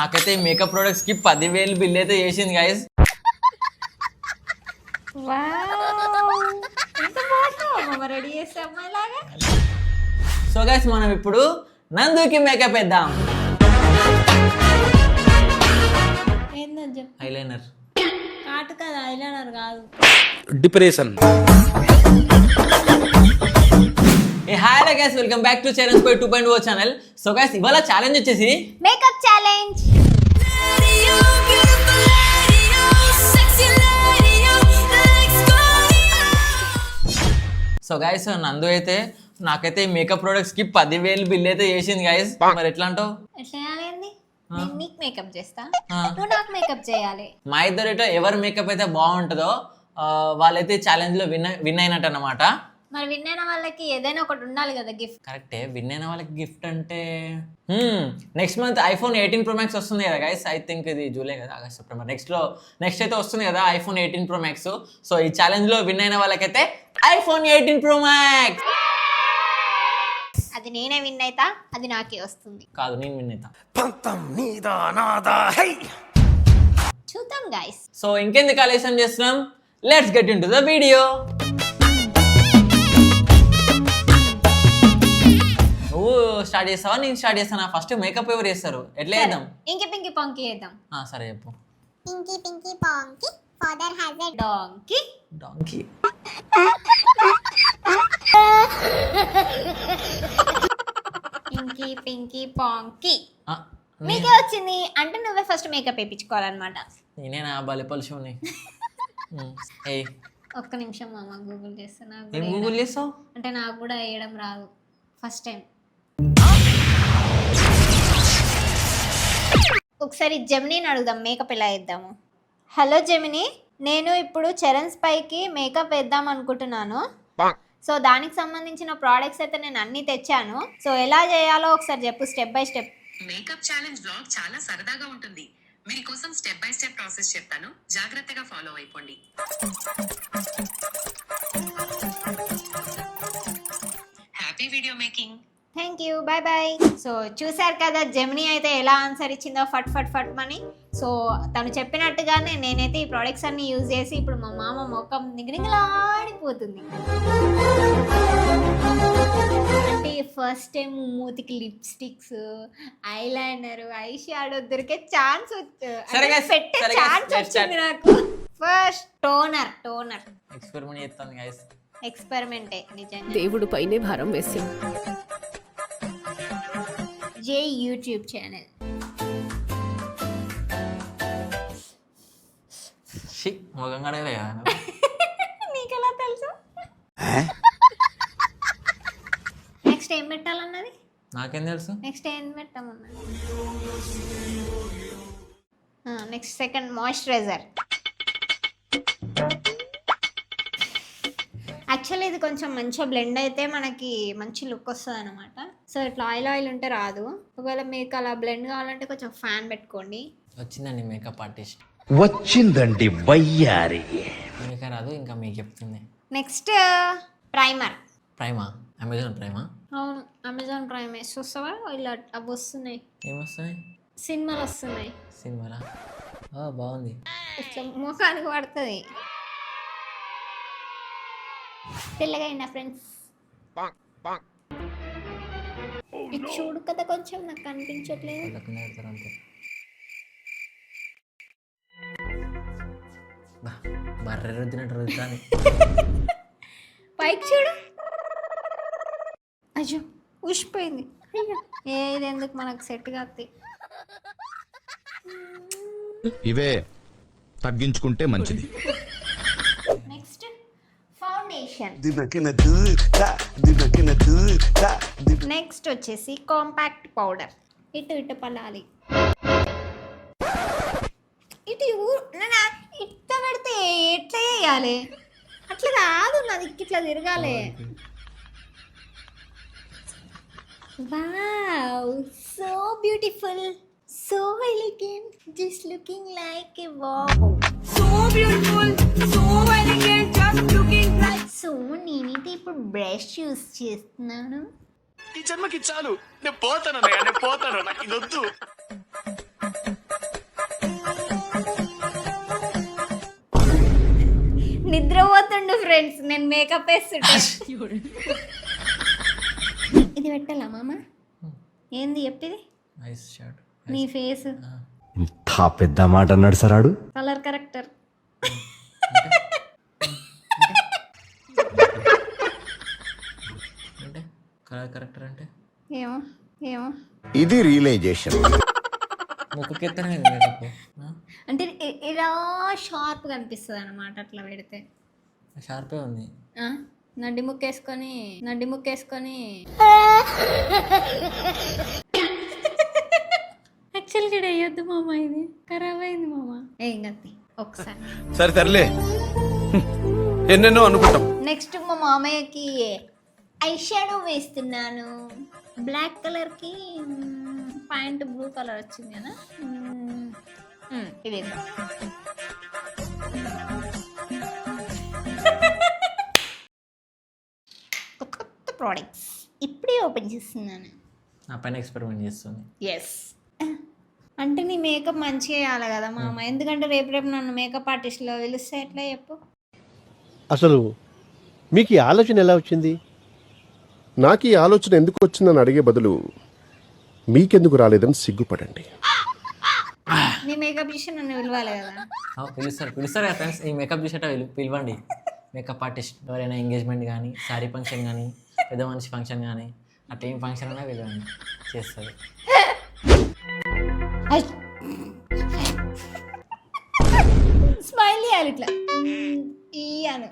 నాకైతే ఈ makeup products కి 10,000 బిల్ అయితే చేసింది గైస్. సో గైస్ మనం ఇప్పుడు నందుకి మేకప్ వేద్దాం. ఐలైనర్ కాటు కదా, ఐలైనర్ కాదు. Depression. Hi guys, welcome back to Charan spy 2.0 channel. So guys ఇవాళ ఛాలెంజ్ వచ్చేసి మేకప్ ఛాలెంజ్. సో గైస్ నందు అయితే నాకైతే ఈ మేకప్ ప్రొడక్ట్స్ కి 10,000 బిల్ అయితే చేసింది గైస్. మరి ఎట్లా అంటావు? ఎట్లా చేయాలి? నేను నీకు మేకప్ చేస్తా, నువ్వు నాకు మేకప్ చేయాలి. మా ఇద్దరు ఎవరు మేకప్ అయితే బాగుంటుందో వాళ్ళైతే ఛాలెంజ్ లో విన్ అయినట్టు అన్నమాట. మరి విన్ అయిన వాళ్ళకి ఏదైనా ఒకటి ఉండాలి కదా గిఫ్ట్. కరెక్టే, విన్ అయిన వాళ్ళకి గిఫ్ట్ అంటే next month iPhone 18 Pro Max వస్తుంది కదా గైస్. ఐ థింక్ ఇది జూలై కదా, ఆగస్ట్, సెప్టెంబర్ నెక్స్ట్ అయితే వస్తుంది కదా iPhone 18 Pro Max. సో ఈ ఛాలెంజ్ లో విన్ అయిన వాళ్ళకైతే iPhone 18 Pro Max. అది నేనే విన్ అయితా, అది నాకే వస్తుంది. కాదు, నేను విన్ అవుతా. చూద్దాం గైస్. సో ఇంకెందుకు ఆలస్యం చేస్తున్నాం, let's get into the video. నువ్వు స్టార్ట్ చేస్తావా నేను స్టార్ట్ చేస్తానా? ఫస్ట్ మేకప్ ఎవరు చేస్తారు, ఎట్లా చేద్దాం? ఇంకి పింకి పాంకి చేద్దాం. సరే చెప్పు. Inky pinky ponky father has a donkey. Donkey inky pinky పాంకి మీకే వచ్చింది అంటే నువ్వే ఫస్ట్ మేకప్ వేయించుకోవాలన్నమాట. నేనేనా బలిపల్ షోని? ఒక్క నిమిషం మామ, గూగుల్ చేస్తున్నా. ఏం గూగుల్ చేస్తావు? అంటే నాకు కూడా వేయడం రాదు, ఫస్ట్ టైం. ఒకసారి జెమినీని అడుగుదాం మేకప్ ఎలా వేద్దాము. హలో జెమినీ, నేను ఇప్పుడు చరణ్ స్పైకి మేకప్ వేద్దాం అనుకుంటున్నాను. సో దానికి సంబంధించిన ప్రోడక్ట్స్ అయితే నేను అన్ని తెచ్చాను. సో ఎలా చేయాలో ఒకసారి చెప్పు, step by step. Makeup challenge blog చాలా సరదాగా ఉంటుంది. మీకోసం స్టెప్ బై స్టెప్ ప్రాసెస్ చెప్తాను, జాగ్రత్తగా ఫాలో అయిపోండి. Happy video making. Thank you, bye bye. So చూశారు కదా జెమినీ అయితే ఎలా ఆన్సర్ ఇచ్చిందో, ఫట్ ఫట్ ఫట్ మని. సో తను చెప్పినట్టుగానే నేనైతే ఈ ప్రోడక్ట్స్ అన్ని యూజ్ చేసి ఇప్పుడు మా మామ ముఖం నిగనిగలాడిపోతుంది. అంటే ఫస్ట్ టైం మూతికి లిప్స్టిక్స్, ఐలైనర్, ఐ షాడో దొరికే ఛాన్స్ వచ్చింది నాకు. ఫస్ట్ టోనర్ ఎక్స్పెరిమెంట్ చేస్తాను గైస్. ఎక్స్పెరిమెంటే నిజంగా. దేవుడు పైనే భారం వేసాం. జే యూట్యూబ్ ఛానల్. మొగం కడగలే కదా నీకెలా తెలుసు? నెక్స్ట్ ఏం పెట్టాలన్నది నాకేం తెలుసు. నెక్స్ట్ ఏం పెట్టామన్నది. Next second moisturiser. యాక్చువల్లీ ఇది కొంచెం మంచిగా బ్లెండ్ అయితే మనకి మంచి లుక్ వస్తుంది అనమాట. సో ఇట్లా ఆయిల్ ఉంటే రాదు. ఒకవేళ మీకు అలా బ్లెండ్ కావాలంటే కొంచెం ఫ్యాన్ పెట్టుకోండి. వచ్చిందండి మేకప్ ఆర్టిస్ట్, వచ్చిందండి వయ్యారి. ఇంకా రాదు, ఇంకా మీకు చెప్తుంది. Next primer. Prima? Amazon prima? అవును, అమెజాన్ ప్రైమే. చూస్తావా ఇలా అవి వస్తున్నాయి, ఏమొస్తున్నాయి? సినిమాలు వస్తున్నాయి. సినిమాలా? బాగుంది. ఇట్లా ముఖానికి పడుతుంది. తెల్లగా అయినా ఫ్రెండ్స్, ఇది చూడు కదా, కొంచెం నాకు కనిపించట్లేదు. బర్రె రుద్దినట్టు రుద్దాని. పైకి చూడు. అయ్యో ఉష్పోయింది. ఇది ఎందుకు మనకు సెట్ కాదు. ఇవే తగ్గించుకుంటే మంచిది. Next foundation. నెక్స్ట్ వచ్చేసి కాంపాక్ట్ పౌడర్. ఇటు పలాలి. ఇటు ఇట్లా పెడితే ఎట్లా వేయాలి? అట్లా కాదు, నాది ఇట్లా తిరగాలి. Wow, so beautiful, so elegant, just looking like a wow. So beautiful, so elegant, just looking like. So నేనైతే ఇప్పుడు బ్రష్ యూస్ చేస్తున్నాను. ఈ జన్మకి చాలు, నేను పోతాను, నాకు ఇది వద్దు. ఫ్రెండ్స్ నేను మేకప్ వేస్తుంటే ఇది పెట్టాలా మామ ఏంది చెప్పిది నైస్ షర్ట్. నీ ఫేస్ ఇంత పెద్ద మాట అన్నాడు సరాడు. కలర్ కరెక్టర్ అంటే కలర్ కరెక్టర్ అంటే ఏమో ఏమో ఇది రియలైజేషన్. ముక్కుకి ఎత్తనే మేకప్. అంటే ఇలా షార్ప్ కనిపిస్తుంది అనమాట అట్లా పెడితే. షార్పే ఉంది. నడ్డి ముక్కేసుకొని యాక్చువల్గా వేయొద్దు మామ, ఇది ఖరాబ్ అయింది మామ. ఏం కత్తి ఒకసారి సరే తరలే, ఎన్నెన్నో అనుకుంటాం. నెక్స్ట్ మా మామయ్యకి ఐ షాడో వేస్తున్నాను. బ్లాక్ కలర్కి ప్యాంట్ బ్లూ కలర్ వచ్చింది కదా, ఇది కొత్త ప్రోడక్ట్స్ ఇప్పుడే ఓపెన్ చేస్తున్నాను. నా పైన ఎక్స్పెరిమెంట్ చేస్తుంది. ఎస్ అంటే నీ మేకప్ మంచిగా వేయాలి కదా మామ, ఎందుకంటే రేపు నన్ను మేకప్ ఆర్టిస్ట్లో పిలిస్తే ఎట్లా చెప్పు. అసలు మీకు ఈ ఆలోచన ఎలా వచ్చింది? నాకు ఈ ఆలోచన ఎందుకు వచ్చిందని అడిగే బదులు మీకెందుకు రాలేదని సిగ్గుపడండి. నీ మేకప్ చేసి నన్ను పిలవాలి కదా. పిలుస్తారు కదా ఫ్రెండ్స్. ఈ మేకప్ చేసేట పిలవండి. మేకప్ ఆర్టిస్ట్ ఎవరైనా ఎంగేజ్మెంట్ కానీ, శారీ ఫంక్షన్ కానీ, పెద్ద మనిషి ఫంక్షన్ కానీ, అట్లా ఏం ఫంక్షన్ అయినా పిలవండి, చేస్తుంది. స్మైల్ చేయాలి ఇట్లా ఇయ్యాను.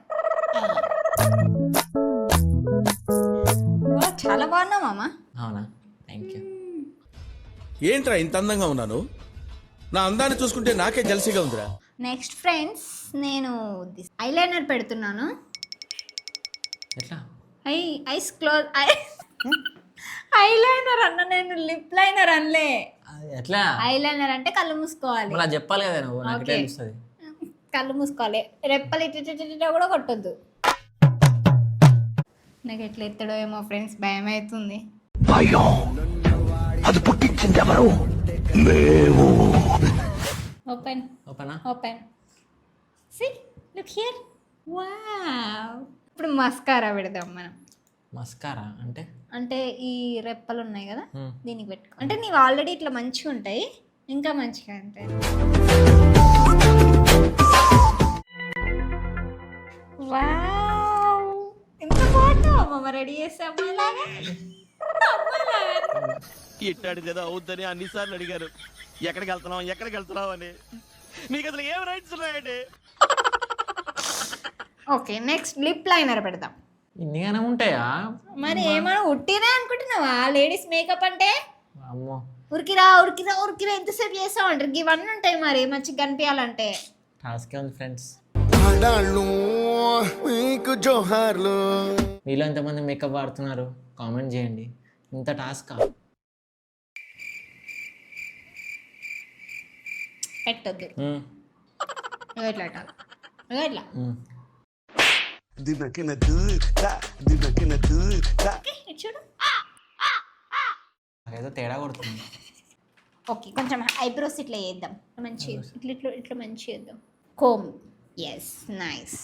చాలా బాగున్నా మామ. అవునా, థ్యాంక్ యూ. ఏంట్రా ఇంత అందంగా ఉన్నాను? నా అందాన్ని చూసుకుంటే నాకే జలసిగా ఉందిరా. నెక్స్ట్ ఫ్రెండ్స్ నేను ఐలైనర్ పెడుతున్నాను. ఎట్లా? ఐస్ క్లోజ్ ఐలైనర్ అన్న, నేను లిప్ లైనర్ అనలే. ఎట్లా? ఐలైనర్ అంటే కళ్ళు మూసుకోవాలి. అలా చెప్పాలి కదా నువ్వు, నాకు Okay. తెలుస్తుంది. కళ్ళు మూసుకోవాలి, రెప్పలు ఇట్లా కూడా కొట్టద్దు. నాకు ఎట్లా ఎత్తడో ఏమో ఫ్రెండ్స్, భయం అవుతుంది. అది పుట్టించింది ఎవరు? మేము. ఓపెన్ ఓపెనా? Open see look here. Wow. ఇప్పుడు మస్కారా పెడదాం మనం. మస్కారా అంటే? అంటే ఈ రెప్పలు ఉన్నాయి కదా, Hmm. దీనికి పెట్టుకో. అంటే నీవు ఆల్రెడీ ఇట్లా మంచిగా ఉంటాయి, ఇంకా మంచిగా ఉంటాయి. వావ్, ఎంత బాగుంటావు అమ్మ, రెడీ చేస్తే అమ్మాయిలాగా. ఇట్టాడిది ఏదో అవుద్దని అన్నిసార్లు అడిగారు, ఎక్కడికి వెళ్తున్నావు అని. మీకు అసలు ఏం రైట్స్ ఉన్నాయండి? ఓకే, నెక్స్ట్ లిప్ లైనర్ పెడదాం. ఇన్నిగానే ఉంటాయా? మరి ఏమైనా ఉట్టిదే అనుకుంటున్నావా లేడీస్ మేకప్ అంటే? అమ్మో, ఉరికిరా ఎంతసేపు చేస్తావు అంటారు. ఇవన్నీ ఉంటాయి మరి మంచిగా కనిపించాలంటే. టాస్కే ఉంది ఫ్రెండ్స్. మీకు జోహార్లు. మీలో ఎంతమంది మేకప్ వాడుతున్నారు కామెంట్ చేయండి. ఇంత టాస్కా? పెట్టద్దు ఇట్లా ఇట్లా. చూడు అదేదో తేడా కొడుతుంది. ఓకే, కొంచెం ఐబ్రోస్ ఇట్లా చేద్దాం, మంచి ఇట్లా మంచి చేద్దాం. కోమ్, ఎస్, నైస్.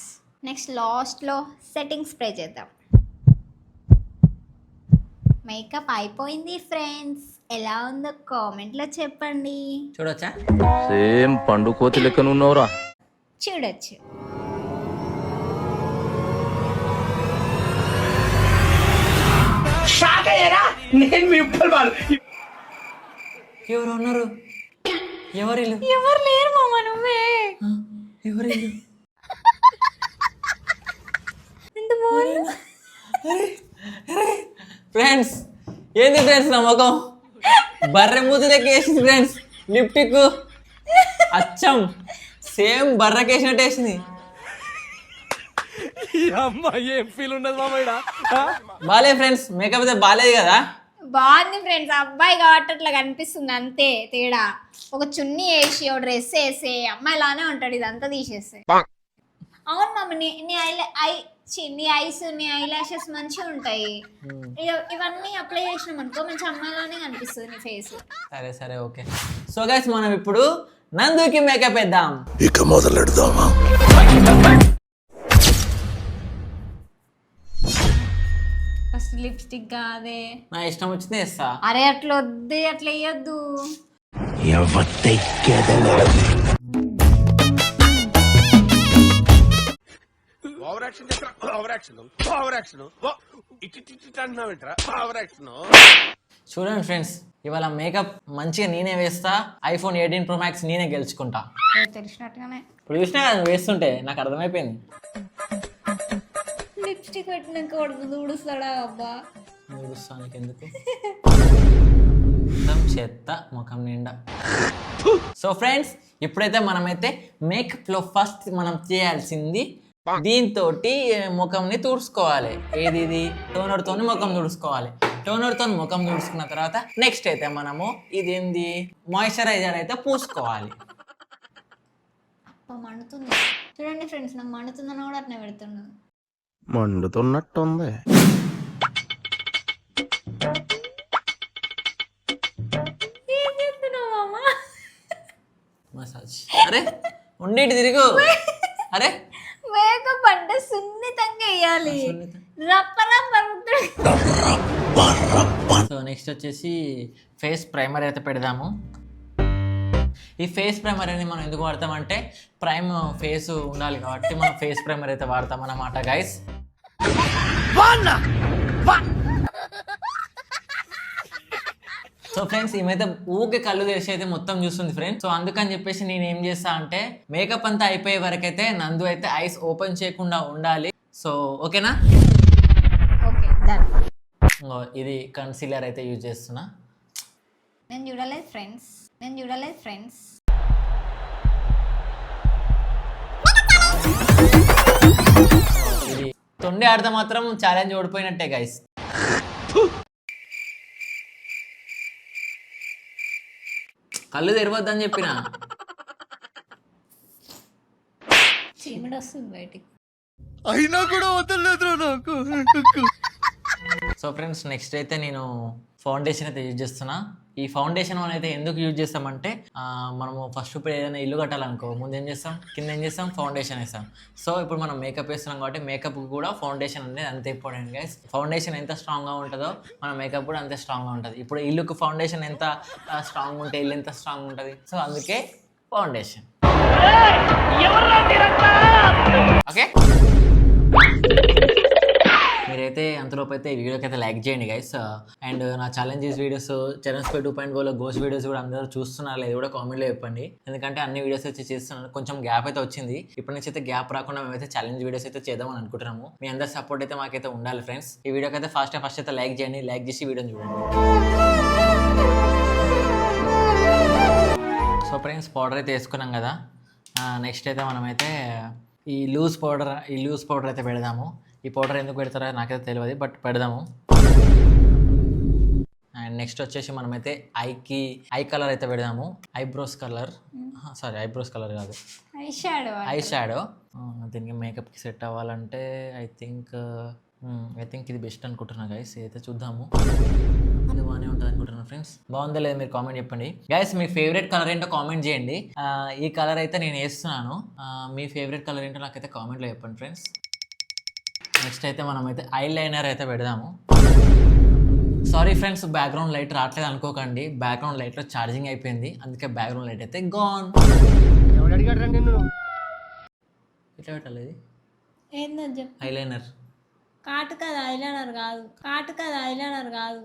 నెక్స్ట్ లాస్ట్లో సెట్టింగ్ స్ప్రే చేద్దాం. మేకప్ అయిపోయింది ఫ్రెండ్స్, ఎలా ఉందో కామెంట్లో చెప్పండి. చూడొచ్చా? సేమ్ పండు కోతి లెక్కన ఉన్నావురా. చూడొచ్చు. ఎవరు ఉన్నారు? ఎవరు లేరు మామ, నువ్వే. ఎవరు? ఎంత బాగుంది ఫ్రెండ్స్, ఏంది ఫ్రెండ్స్ నా ముఖం బర్రె మూతి లెక్క వేసింది ఫ్రెండ్స్. లిప్టిక్ అచ్చం సేమ్ బర్రెకి వేసినట్టు వేసింది. ఏం ఫీల్ ఉండదు మామయ్య. బాలే ఫ్రెండ్స్, మేకప్ అయితే బాలేదు కదా. బాగుంది ఫ్రెండ్స్, అబ్బాయి కాబట్టి అట్లా కనిపిస్తుంది అంతే తేడా. ఒక చున్నీ వేసి ఒక డ్రెస్ వేసి అమ్మాయిలానే ఉంటాడు, ఇదంతా తీసేస్తే. అవును మమ్మీ, నీ ఐస్ నీ ఐ లాషెస్ మంచిగా ఉంటాయి. ఇవన్నీ అప్లై చేసినాం అనుకో మంచి అమ్మాయిలానే కనిపిస్తుంది నీ ఫేస్. సరే ఓకే. సో గైస్, మనం ఇప్పుడు నందుకి మేకప్ వేద్దాం. ఇక మొదలెడదామా? లిప్స్టిక్ కాదే. నా ఇష్టం వచ్చింది వేస్తా. అరే అట్లా వద్దే, అట్లా వేయద్దు. Over action over action over action ఇటు అంటున్నావేంట్రా ఓవర్ యాక్షన్. చూడండి ఫ్రెండ్స్, ఇవాళ మేకప్ మంచిగా నేనే వేస్తా. ఐఫోన్ 18 Pro Max నేనే గెలుచుకుంటా. తెలిసినట్టుగానే ఇప్పుడు చూసినా కదా నువ్వు వేస్తుంటే నాకు అర్థమైపోయింది. లిప్స్టిక్ పెట్టినాక కొడుకు దూడుస్తాడా అబ్బా. చూస్తానికి ఎందుకు మొత్తం చెత్త ముఖం నిండా. సో ఫ్రెండ్స్, ఇప్పుడైతే మనమైతే మేకప్ లో ఫస్ట్ మనం చేయాల్సింది దీంతో ముఖంని తుడుచుకోవాలి. ఏది ఇది టోనర్ తోని ముఖం తుడుచుకోవాలి. టోనర్ తోని ముఖం తుడుచుకున్న తర్వాత నెక్స్ట్ అయితే మనము ఇదేంది మాయిశ్చరైజర్ అయితే పూసుకోవాలి. మండుతుంది చూడండి ఫ్రెండ్స్, నాకు మండుతుందని కూడా అట్నే పెడుతున్నాను. మండుతున్నట్టుంది. ఏం చేస్తున్నావు మామా? మసాజ్. అరే ఉండేటి తిరుగు. అరే మేకప్ అంటే సున్నితంగా వేయాలి. సో నెక్స్ట్ వచ్చేసి ఫేస్ ప్రైమర్ అయితే పెడదాము. ఈ ఫేస్ ప్రైమర్ అనేది మనం ఎందుకు వాడతామంటే ప్రైమ్ ఫేస్ ఉండాలి కాబట్టి మనం ఫేస్ ప్రైమర్ అయితే వాడతాం అన్నమాట గైస్. సో ఫ్రెండ్స్, ఈమెయితే ఊకే కళ్ళు తెరిచి అయితే మొత్తం చూస్తుంది ఫ్రెండ్స్. సో అందుకని చెప్పేసి నేను ఏం చేస్తా అంటే మేకప్ అంతా అయిపోయే వరకు అయితే నందు అయితే ఐస్ ఓపెన్ చేయకుండా ఉండాలి. సో ఓకేనా? Okay done. ఇది కన్సీలర్ అయితే యూజ్ చేస్తున్నా. నేను చూడలేదు ఫ్రెండ్స్. ఇది తొండి ఆడితే మాత్రం ఛాలెంజ్ ఓడిపోయినట్టే గైస్. కళ్ళు తెరవద్దని చెప్పిన. చీమిడి వస్తుంది బయటికి. అయినా కూడా వదలలేదు నాకు. సో ఫ్రెండ్స్, నెక్స్ట్ అయితే నేను ఫౌండేషన్ అయితే యూజ్ చేస్తున్నా. ఈ ఫౌండేషన్ మనం అయితే ఎందుకు యూజ్ చేస్తామంటే మనము ఫస్ట్ ఇప్పుడు ఏదైనా ఇల్లు కట్టాలనుకో ముందు ఏం చేస్తాం, కింద ఏం చేస్తాం, ఫౌండేషన్ వేస్తాం. సో ఇప్పుడు మనం మేకప్ వేస్తున్నాం కాబట్టి మేకప్ కూడా ఫౌండేషన్ అనేది అంతే ఇంపార్టెంట్ గైస్. ఫౌండేషన్ ఎంత స్ట్రాంగ్గా ఉంటుందో మన మేకప్ కూడా అంతే స్ట్రాంగ్గా ఉంటుంది. ఇప్పుడు ఇల్లుకు ఫౌండేషన్ ఎంత స్ట్రాంగ్ ఉంటే ఇల్లు ఎంత స్ట్రాంగ్ ఉంటుంది. సో అందుకే ఫౌండేషన్. ఓకే, మీరైతే అంతలోపు అయితే ఈ వీడియోకి అయితే లైక్ చేయండి గైస్. అండ్ నా challenges videos Charan spy 2.0 ghost videos కూడా అందరూ చూస్తున్నారు లేదు కూడా కామెంట్లో చెప్పండి. ఎందుకంటే అన్ని వీడియోస్ అయితే చేస్తున్నాను. కొంచెం గ్యాప్ అయితే వచ్చింది. ఇప్పటి నుంచి అయితే గ్యాప్ రాకుండా మేమైతే ఛాలెంజ్ వీడియోస్ అయితే చేద్దామని అనుకుంటున్నాము. మీ అందరి సపోర్ట్ అయితే మాకైతే ఉండాలి ఫ్రెండ్స్. ఈ వీడియోకి అయితే ఫస్ట్ అయితే లైక్ చేయండి. లైక్ చేసి వీడియోని చూడండి. సో ఫ్రెండ్స్, పౌడర్ అయితే వేసుకున్నాం కదా. నెక్స్ట్ అయితే మనమైతే ఈ లూజ్ పౌడర్ అయితే పెడదాము. ఈ పౌడర్ ఎందుకు పెడతారో నాకైతే తెలియదు, బట్ పెడదాము. అండ్ నెక్స్ట్ వచ్చేసి మనమైతే ఐ కలర్ అయితే పెడదాము. ఐబ్రోస్ కలర్ కాదు, ఐ షాడో. దీనికి మేకప్కి సెట్ అవ్వాలంటే ఐ థింక్ ఇది బెస్ట్ అనుకుంటున్నా గైస్. అయితే చూద్దాము. అది బాగానే ఉంటుంది అనుకుంటున్నాను ఫ్రెండ్స్. బాగుందా లేదు మీరు కామెంట్ చెప్పండి గైస్. మీ ఫేవరెట్ కలర్ ఏంటో కామెంట్ చేయండి. ఈ కలర్ అయితే నేను వేస్తున్నాను. మీ ఫేవరెట్ కలర్ ఏంటో నాకైతే కామెంట్లో చెప్పండి ఫ్రెండ్స్. నెక్స్ట్ అయితే మనమైతే ఐ లైనర్ అయితే పెడదాము. సారీ ఫ్రెండ్స్, బ్యాక్గ్రౌండ్ లైట్ రావట్లేదు అనుకోకండి. బ్యాక్గ్రౌండ్ లైట్లో ఛార్జింగ్ అయిపోయింది, అందుకే బ్యాక్గ్రౌండ్ లైట్ అయితే గాన్. ఇట్లా పెట్టాలి ఇది ఏందని చెప్పు. ఐ లైనర్ కాటు కదా ఐలైనర్ కాదు.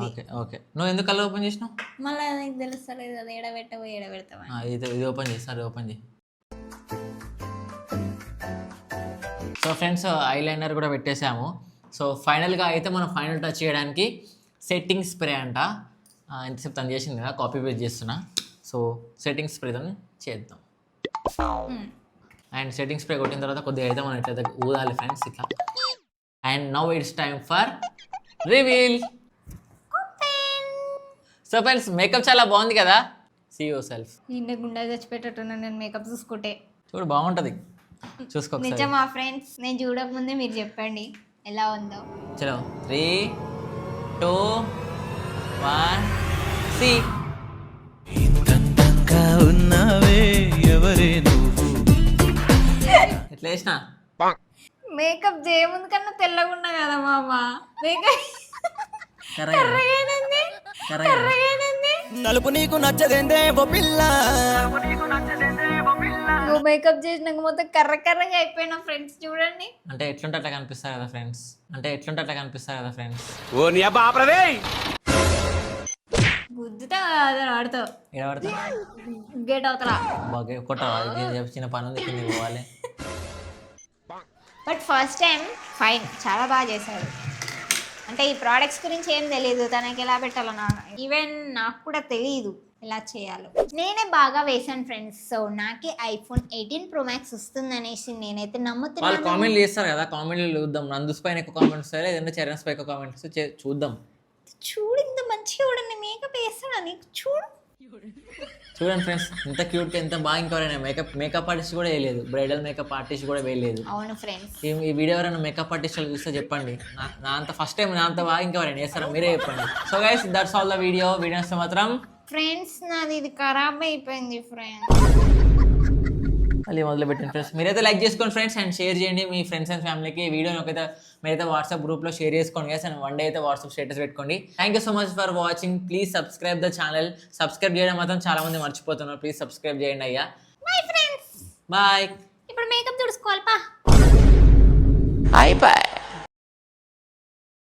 ఓకే ఓకే, నువ్వు ఎందుకు కలర్ ఓపెన్ చేసినావు? మళ్ళీ నీకు తెలుస్తలేదు అది ఎడబెడతావా. ఇది ఓపెన్ చేస్తారు, ఓపెన్ చేయి. సో ఫ్రెండ్స్, ఐ లైనర్ కూడా పెట్టేసాము. సో ఫైనల్గా అయితే మనం ఫైనల్ టచ్ చేయడానికి సెట్టింగ్ స్ప్రే అంట. ఎంతసేపు తను చేసింది కదా, కాపీ పేస్ట్ చేస్తున్నా. సో సెట్టింగ్ స్ప్రేతో చేద్దాం. అండ్ సెట్టింగ్ స్ప్రే కొట్టిన తర్వాత కొద్దిగా అయితే మనం ఇట్లా ఊదాలి ఫ్రెండ్స్ ఇట్లా. And now it's time for reveal. So friends, makeup చాలా బాగుంది కదా. See yourself. నిన్న గుండె చచ్చిపెట్టట్టున్నాను నేను మేకప్ చూసుకుంటే. చూడు బాగుంటుంది, చూసుకో. నిజమా ఫ్రెండ్స్? నేను చూడకముందే మీరు చెప్పండి ఎలా ఉందో. చలో 3, 2, 1 సి. ఎట్లా వేసినా మేకప్ చేయముందు కన్నా తెల్లగా ఉన్నా కదా మామ. మేకప్ కర్రగానంది. నలుపు నీకు నచ్చదేందే ఓ పిల్ల. నువ్వు మేకప్ చేసినాక మొత్తం కర్రగా అయిపోయినా ఫ్రెండ్స్ చూడండి. అంటే ఎట్లుంటే అట్లా కనిపిస్తారు కదా ఫ్రెండ్స్. ఓ నీ అబ్బా ఆపరదే. గుద్దుతా ఆడుతావు ఏడబడతా గేట్ అవుతలా. బాగా కొట్టావా చిన్న పని ఉంది కింద పోవాలి. బట్ ఫస్ట్ టైం ఫైన్, చాలా బాగా చేశాడు. అంటే ఈ ప్రోడక్ట్స్ గురించి ఏం తెలియదు, తనకి ఎలా పెట్టాలో ఈవెన్ నాకు కూడా తెలియదు ఎలా చేయాలో. నేనే బాగా వేసాను ఫ్రెండ్స్. సో నాకే ఐఫోన్ 18 Pro Max వస్తుందనేసి నేనైతే వాళ్ళు నమ్ముతున్నాను. కామెంట్లు చేస్తారు కదా, కామెంట్లు చూద్దాం. నందుస్ పైన ఎక్కువ కామెంట్స్ వస్తాయి, లేదంటే చరణ్స్ పై ఎక్కువ కామెంట్స్ చూద్దాం. చూడు ఇంత మంచిగా చూడండి, మేకప్ వేస్తాడా నీకు? చూడండి ఫ్రెండ్స్, ఎంత క్యూట్ గా ఎంత బాగా ఇంకెవరైనా మేకప్ ఆర్టిస్ట్ కూడా వేయలేదు, బ్రైడల్ మేకప్ ఆర్టిస్ట్ కూడా వేయలేదు. అవును ఫ్రెండ్స్. ఈ వీడియో ఎవరైనా మేకప్ ఆర్టిస్ట్ చూస్తే చెప్పండి. నా అంత ఫస్ట్ టైం నా అంత బాగా ఇంకెవరైనా చేస్తారా మీరే చెప్పండి. So guys that's all the video వస్తే మాత్రం ఫ్రెండ్స్ నాది ఇది ఖరాబ్ అయిపోయింది ఫ్రెండ్స్. మళ్ళీ మొదలు పెట్టండి ఫ్రెండ్స్. మీరైతే లైక్ చేసుకోండి ఫ్రెండ్స్ అండ్ షేర్ చేయండి మీ ఫ్రెండ్స్ అండ్ ఫ్యామిలీకి. ఈ వీడియోని ఒకైతే మీరైతే వాట్సాప్ గ్రూప్లో షేర్ చేసుకోండి గైస్, అండ్ వన్ డే అయితే వాట్సాప్ స్టేటస్ పెట్టుకోండి. Thank you so much for watching. Please subscribe the channel. Subscribe చేయడం మాత్రం చాలా మంది మర్చిపోతున్నారు. ప్లీజ్ సబ్స్క్రైబ్ చేయండి అయ్యా. Bye friends. బాయ్. ఇప్పుడు మేకప్ తుడుచుకోవాలి పా. బాయ్.